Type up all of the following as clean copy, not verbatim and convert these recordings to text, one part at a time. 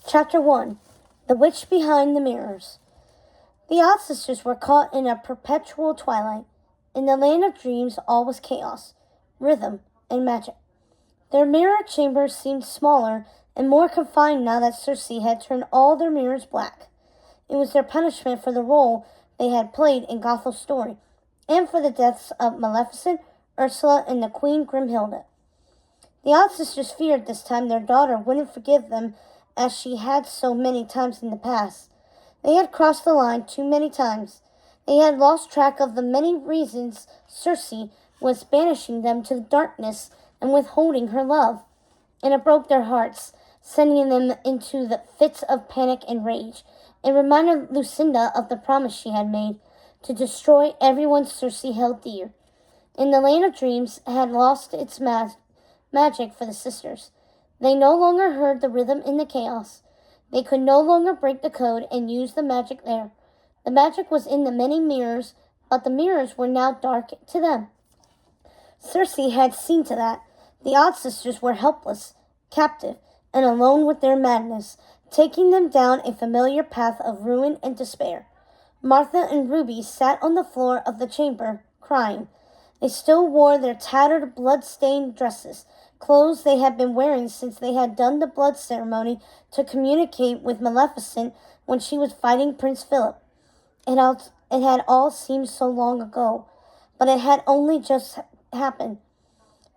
Chapter 1. The Witch Behind the Mirrors. The Odd Sisters were caught in a perpetual twilight. In the land of dreams, all was chaos, rhythm, and magic. Their mirror chambers seemed smaller and more confined now that Circe had turned all their mirrors black. It was their punishment for the role they had played in Gothel's story, and for the deaths of Maleficent, Ursula, and the Queen Grimhilda. The Odd Sisters feared this time their daughter wouldn't forgive them as she had so many times in the past. They had crossed the line too many times. They had lost track of the many reasons Circe was banishing them to the darkness and withholding her love. And it broke their hearts, sending them into the fits of panic and rage. It reminded Lucinda of the promise she had made to destroy everyone Circe held dear. And the land of dreams had lost its magic for the sisters. They no longer heard the rhythm in the chaos. They could no longer break the code and use the magic there. The magic was in the many mirrors, but the mirrors were now dark to them. Circe had seen to that. The Odd Sisters were helpless, captive, and alone with their madness, taking them down a familiar path of ruin and despair. Martha and Ruby sat on the floor of the chamber, crying. They still wore their tattered, blood-stained dresses, clothes they had been wearing since they had done the blood ceremony to communicate with Maleficent when she was fighting Prince Philip. It had all seemed so long ago, but it had only just happened.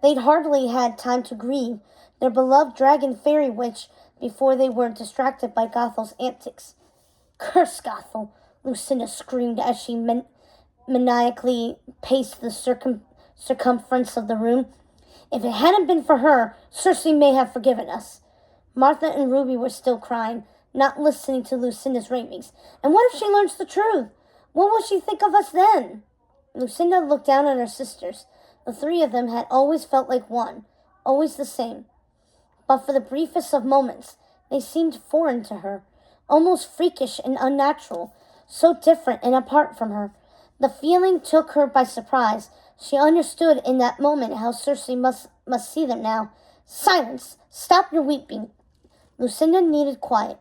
They'd hardly had time to grieve their beloved dragon fairy witch before they were distracted by Gothel's antics. "Curse Gothel!" Lucinda screamed as she maniacally paced the circumference of the room. "If it hadn't been for her, Circe may have forgiven us." Martha and Ruby were still crying, not listening to Lucinda's ravings. "And what if she learns the truth? What will she think of us then?" Lucinda looked down at her sisters. The three of them had always felt like one, always the same. But for the briefest of moments, they seemed foreign to her, almost freakish and unnatural, so different and apart from her. The feeling took her by surprise. She understood in that moment how Circe must see them now. "Silence! Stop your weeping!" Lucinda needed quiet.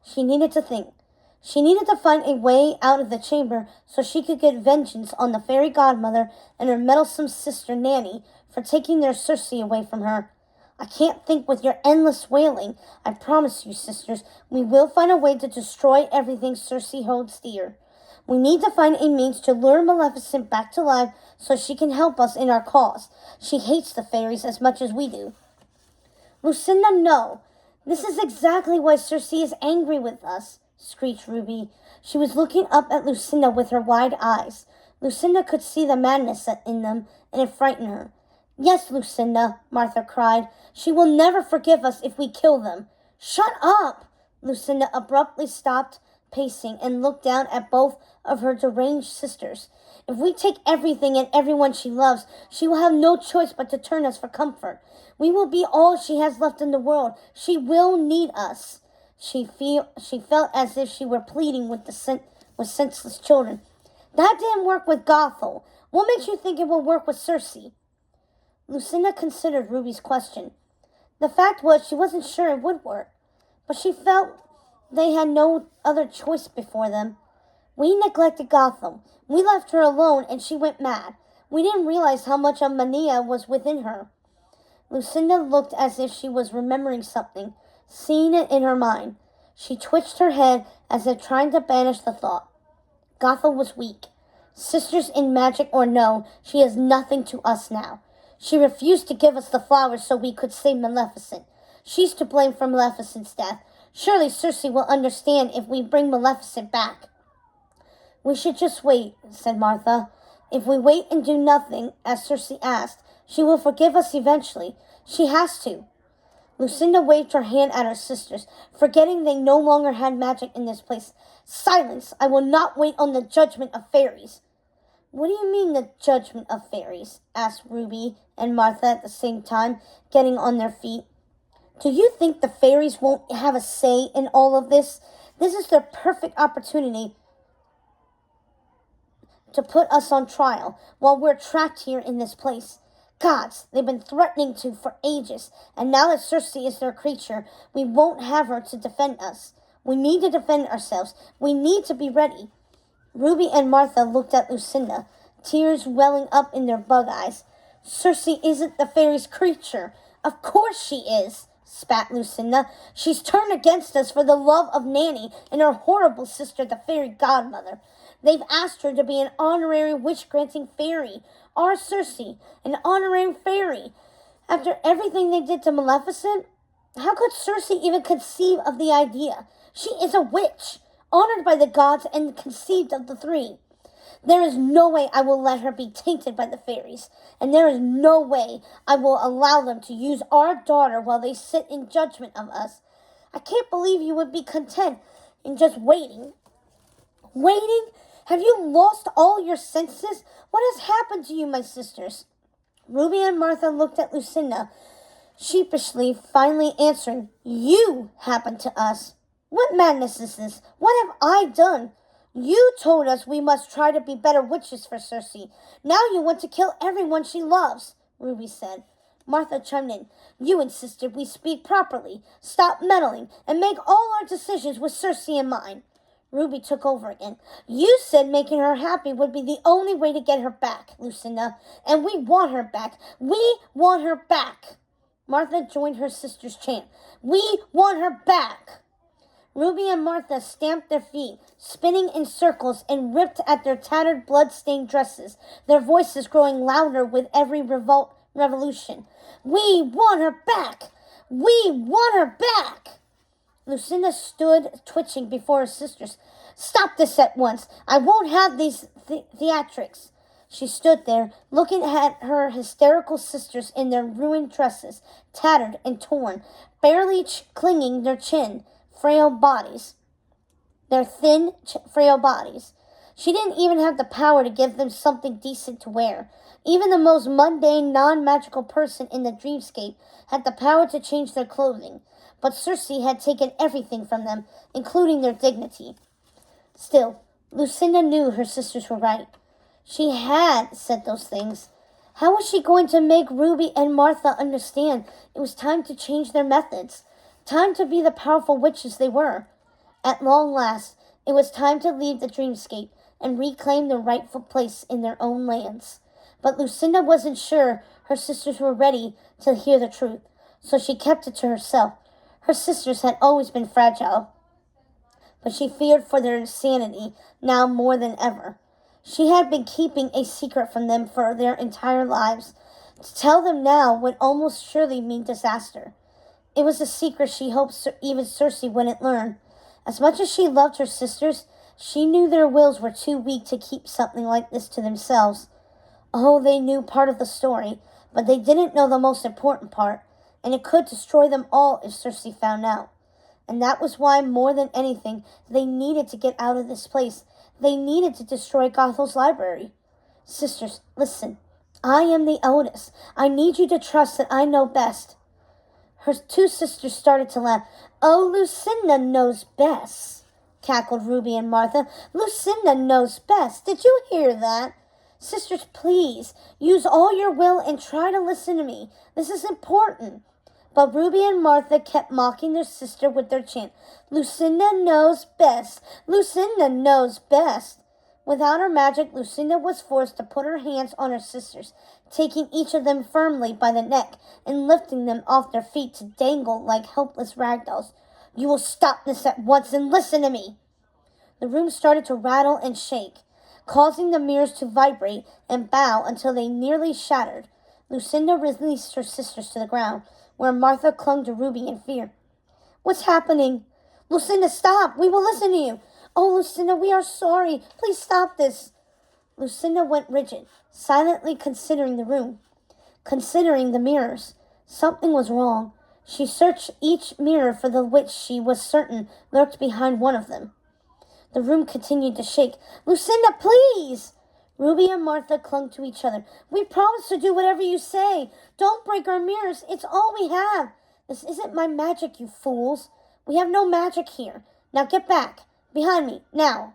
She needed to think. She needed to find a way out of the chamber so she could get vengeance on the fairy godmother and her meddlesome sister Nanny for taking their Circe away from her. "I can't think with your endless wailing. I promise you, sisters, we will find a way to destroy everything Circe holds dear. We need to find a means to lure Maleficent back to life so she can help us in our cause. She hates the fairies as much as we do." "Lucinda, no. This is exactly why Circe is angry with us," screeched Ruby. She was looking up at Lucinda with her wide eyes. Lucinda could see the madness in them, and it frightened her. "Yes, Lucinda," Martha cried. "She will never forgive us if we kill them." "Shut up!" Lucinda abruptly stopped pacing and looked down at both of her deranged sisters. "If we take everything and everyone she loves, she will have no choice but to turn us for comfort. We will be all she has left in the world. She will need us." She felt as if she were pleading with senseless children. "That didn't work with Gothel. What makes you think it will work with Circe?" Lucinda considered Ruby's question. The fact was she wasn't sure it would work, but she felt they had no other choice before them. "We neglected Gothel. We left her alone and she went mad. We didn't realize how much of mania was within her." Lucinda looked as if she was remembering something, seeing it in her mind. She twitched her head as if trying to banish the thought. Gothel was weak. Sisters in magic or no, she is nothing to us now. She refused to give us the flowers so we could save Maleficent. She's to blame for Maleficent's death. Surely Circe will understand if we bring Maleficent back. "We should just wait," said Martha. "If we wait and do nothing, as Circe asked, she will forgive us eventually. She has to." Lucinda waved her hand at her sisters, forgetting they no longer had magic in this place. "Silence! I will not wait on the judgment of fairies." "What do you mean, the judgment of fairies?" asked Ruby and Martha at the same time, getting on their feet. "Do you think the fairies won't have a say in all of this? This is their perfect opportunity to put us on trial while we're trapped here in this place. Gods, they've been threatening to for ages, and now that Circe is their creature, we won't have her to defend us. We need to defend ourselves. We need to be ready. Ruby and Martha looked at Lucinda, tears welling up in their bug eyes. Circe isn't the fairy's creature. Of course she is, spat Lucinda. She's turned against us for the love of Nanny and her horrible sister, the fairy godmother. They've asked her to be an honorary wish-granting fairy. Our Circe, an honorary fairy. After everything they did to Maleficent, how could Circe even conceive of the idea? She is a witch, honored by the gods and conceived of the three. There is no way I will let her be tainted by the fairies, and there is no way I will allow them to use our daughter while they sit in judgment of us. I can't believe you would be content in just waiting. Waiting? Have you lost all your senses? What has happened to you, my sisters? Ruby and Martha looked at Lucinda, sheepishly, finally answering, You happened to us. What madness is this? What have I done? You told us we must try to be better witches for Circe. Now you want to kill everyone she loves, Ruby said. Martha chimed in. You insisted we speak properly, stop meddling, and make all our decisions with Circe in mind. Ruby took over again. You said making her happy would be the only way to get her back, Lucinda, and we want her back. We want her back. Martha joined her sister's chant. We want her back. Ruby and Martha stamped their feet, spinning in circles, and ripped at their tattered, blood-stained dresses, their voices growing louder with every revolution. We want her back! We want her back! Lucinda stood twitching before her sisters. Stop this at once. I won't have these theatrics. She stood there, looking at her hysterical sisters in their ruined dresses, tattered and torn, barely clinging their thin, frail bodies. She didn't even have the power to give them something decent to wear. Even the most mundane, non-magical person in the dreamscape had the power to change their clothing. But Circe had taken everything from them, including their dignity. Still, Lucinda knew her sisters were right. She had said those things. How was she going to make Ruby and Martha understand it was time to change their methods? Time to be the powerful witches they were. At long last, it was time to leave the dreamscape and reclaim their rightful place in their own lands. But Lucinda wasn't sure her sisters were ready to hear the truth, so she kept it to herself. Her sisters had always been fragile, but she feared for their sanity now more than ever. She had been keeping a secret from them for their entire lives. To tell them now would almost surely mean disaster. It was a secret she hoped even Circe wouldn't learn. As much as she loved her sisters, she knew their wills were too weak to keep something like this to themselves. Oh, they knew part of the story, but they didn't know the most important part. And it could destroy them all if Circe found out. And that was why, more than anything, they needed to get out of this place. They needed to destroy Gothel's library. Sisters, listen. I am the eldest. I need you to trust that I know best. Her two sisters started to laugh. Oh, Lucinda knows best, cackled Ruby and Martha. Lucinda knows best. Did you hear that? Sisters, please, use all your will and try to listen to me. This is important. But Ruby and Martha kept mocking their sister with their chant, Lucinda knows best. Lucinda knows best. Without her magic, Lucinda was forced to put her hands on her sisters, taking each of them firmly by the neck and lifting them off their feet to dangle like helpless ragdolls. You will stop this at once and listen to me. The room started to rattle and shake, causing the mirrors to vibrate and bow until they nearly shattered. Lucinda released her sisters to the ground, where Martha clung to Ruby in fear. What's happening? Lucinda, stop! We will listen to you! Oh, Lucinda, we are sorry. Please stop this. Lucinda went rigid, silently considering the room, considering the mirrors. Something was wrong. She searched each mirror for the witch she was certain lurked behind one of them. The room continued to shake. Lucinda, please! Ruby and Martha clung to each other. We promise to do whatever you say. Don't break our mirrors. It's all we have. This isn't my magic, you fools. We have no magic here. Now get back. Behind me. Now.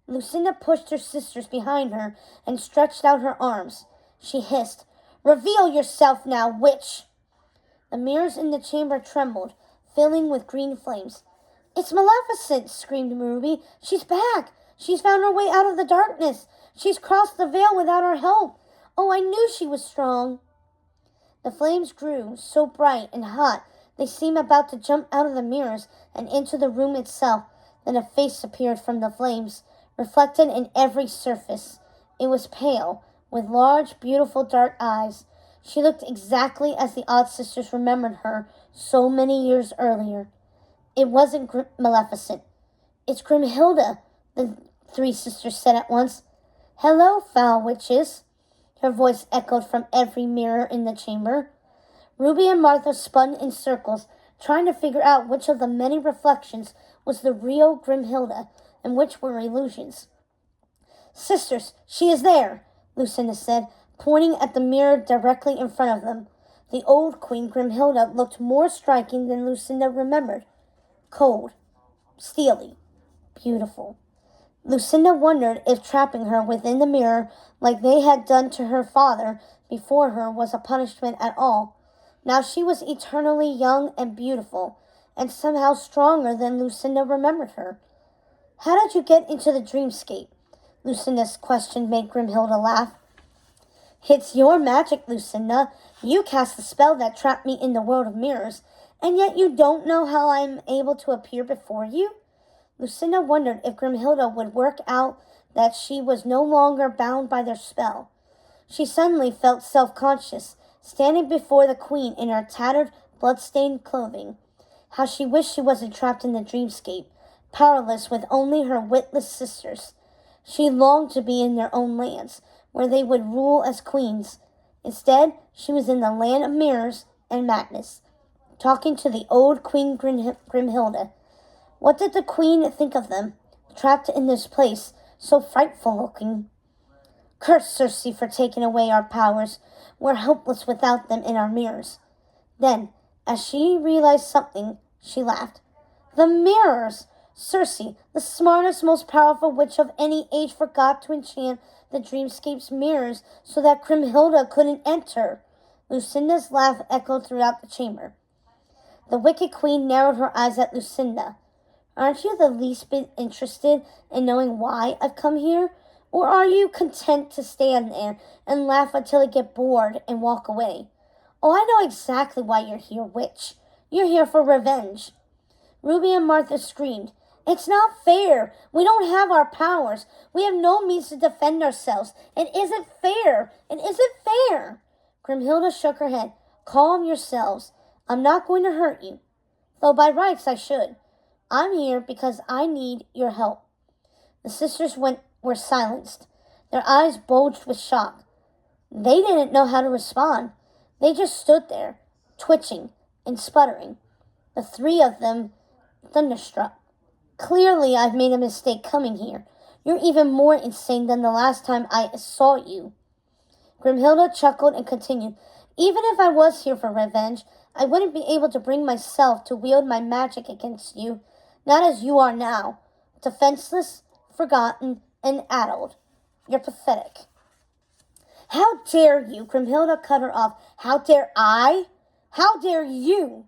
Lucinda pushed her sisters behind her and stretched out her arms. She hissed. Reveal yourself now, witch! The mirrors in the chamber trembled, filling with green flames. It's Maleficent, screamed Ruby. She's back! She's found her way out of the darkness! She's crossed the veil without our help! Oh, I knew she was strong! The flames grew so bright and hot they seemed about to jump out of the mirrors and into the room itself. Then a face appeared from the flames, reflected in every surface. It was pale, with large, beautiful dark eyes. She looked exactly as the odd sisters remembered her so many years earlier. It wasn't Maleficent. It's Grimhilda, the three sisters said at once. Hello, foul witches. Her voice echoed from every mirror in the chamber. Ruby and Martha spun in circles, trying to figure out which of the many reflections was the real Grimhilda and which were illusions. Sisters, she is there, Lucinda said, pointing at the mirror directly in front of them. The old Queen Grimhilda looked more striking than Lucinda remembered. Cold, steely, beautiful. Lucinda wondered if trapping her within the mirror like they had done to her father before her was a punishment at all. Now she was eternally young and beautiful, and somehow stronger than Lucinda remembered her. How did you get into the dreamscape? Lucinda's question made Grimhilda laugh. It's your magic, Lucinda. You cast the spell that trapped me in the world of mirrors, and yet you don't know how I am able to appear before you? Lucinda wondered if Grimhilda would work out that she was no longer bound by their spell. She suddenly felt self-conscious, standing before the queen in her tattered, blood-stained clothing. How she wished she wasn't trapped in the dreamscape, powerless with only her witless sisters. She longed to be in their own lands, where they would rule as queens. Instead, she was in the land of mirrors and madness, talking to the old Queen Grimhilda. What did the queen think of them, trapped in this place, so frightful looking? Curse Circe for taking away our powers. We're helpless without them in our mirrors. Then, as she realized something, she laughed. The mirrors! Circe, the smartest, most powerful witch of any age, forgot to enchant the dreamscape's mirrors so that Grimhilda couldn't enter. Lucinda's laugh echoed throughout the chamber. The wicked queen narrowed her eyes at Lucinda. Aren't you the least bit interested in knowing why I've come here? Or are you content to stand there and laugh until I get bored and walk away? Oh, I know exactly why you're here, witch. You're here for revenge. Ruby and Martha screamed. It's not fair. We don't have our powers. We have no means to defend ourselves. It isn't fair. It isn't fair. Grimhilda shook her head. Calm yourselves. I'm not going to hurt you. Though by rights I should. I'm here because I need your help. The sisters were silenced. Their eyes bulged with shock. They didn't know how to respond. They just stood there, twitching and sputtering. The three of them thunderstruck. Clearly, I've made a mistake coming here. You're even more insane than the last time I saw you. Grimhilda chuckled and continued. Even if I was here for revenge, I wouldn't be able to bring myself to wield my magic against you. Not as you are now, defenseless, forgotten, and addled. You're pathetic. How dare you? Grimhilda cut her off. How dare I? How dare you?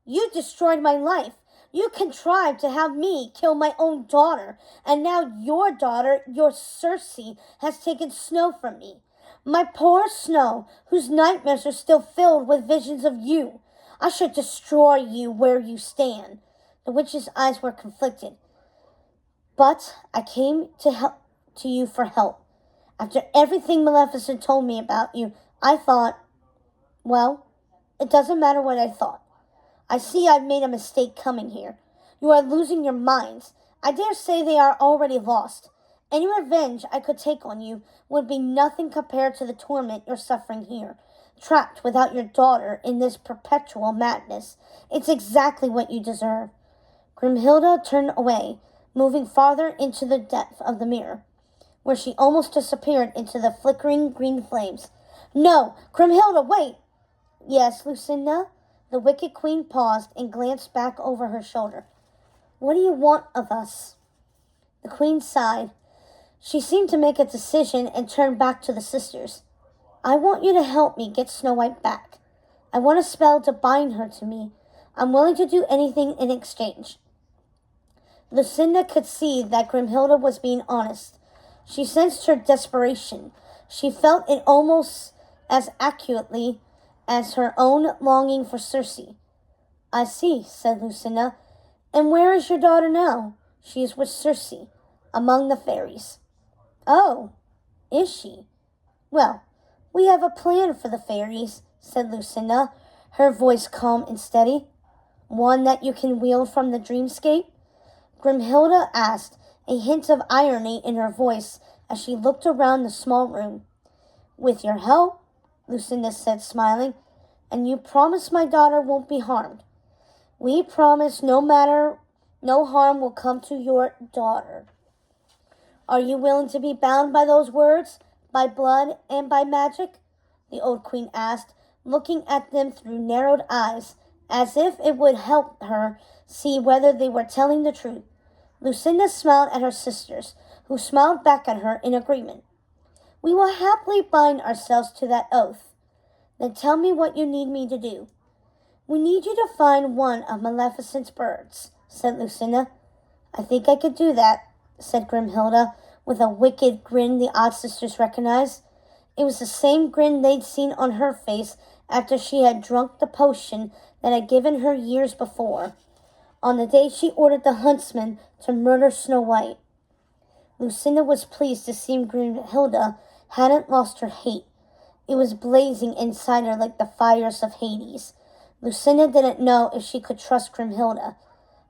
You destroyed my life. You contrived to have me kill my own daughter, and now your daughter, your Circe, has taken Snow from me. My poor Snow, whose nightmares are still filled with visions of you. I should destroy you where you stand. The witch's eyes were conflicted. But I came to you for help. After everything Maleficent told me about you, I thought, well, it doesn't matter what I thought. I see I've made a mistake coming here. You are losing your minds. I dare say they are already lost. Any revenge I could take on you would be nothing compared to the torment you're suffering here, trapped without your daughter in this perpetual madness. It's exactly what you deserve. Grimhilda turned away, moving farther into the depth of the mirror, where she almost disappeared into the flickering green flames. No, Grimhilda, wait! Yes, Lucinda? The wicked queen paused and glanced back over her shoulder. What do you want of us? The queen sighed. She seemed to make a decision and turned back to the sisters. I want you to help me get Snow White back. I want a spell to bind her to me. I'm willing to do anything in exchange." Lucinda could see that Grimhilda was being honest. She sensed her desperation. She felt it almost as acutely as her own longing for Circe. "I see," said Lucinda. "And where is your daughter now?" "She is with Circe, among the fairies." "Oh, is she? Well, we have a plan for the fairies," said Lucinda, her voice calm and steady. "One that you can wield from the dreamscape?" Grimhilda asked, a hint of irony in her voice as she looked around the small room. "With your help," Lucinda said, smiling, "and you promise my daughter won't be harmed." "We promise no harm will come to your daughter." "Are you willing to be bound by those words, by blood and by magic?" the old queen asked, looking at them through narrowed eyes, as if it would help her see whether they were telling the truth. Lucinda smiled at her sisters, who smiled back at her in agreement. "We will happily bind ourselves to that oath." "Then tell me what you need me to do." "We need you to find one of Maleficent's birds," said Lucinda. "I think I could do that," said Grimhilda, with a wicked grin the odd sisters recognized. It was the same grin they'd seen on her face after she had drunk the potion that had given her years before, on the day she ordered the huntsman to murder Snow White. Lucinda was pleased to see Grimhilda hadn't lost her hate. It was blazing inside her like the fires of Hades. Lucinda didn't know if she could trust Grimhilda,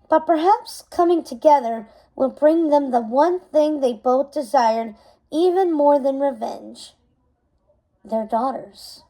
but perhaps coming together would bring them the one thing they both desired even more than revenge: their daughters.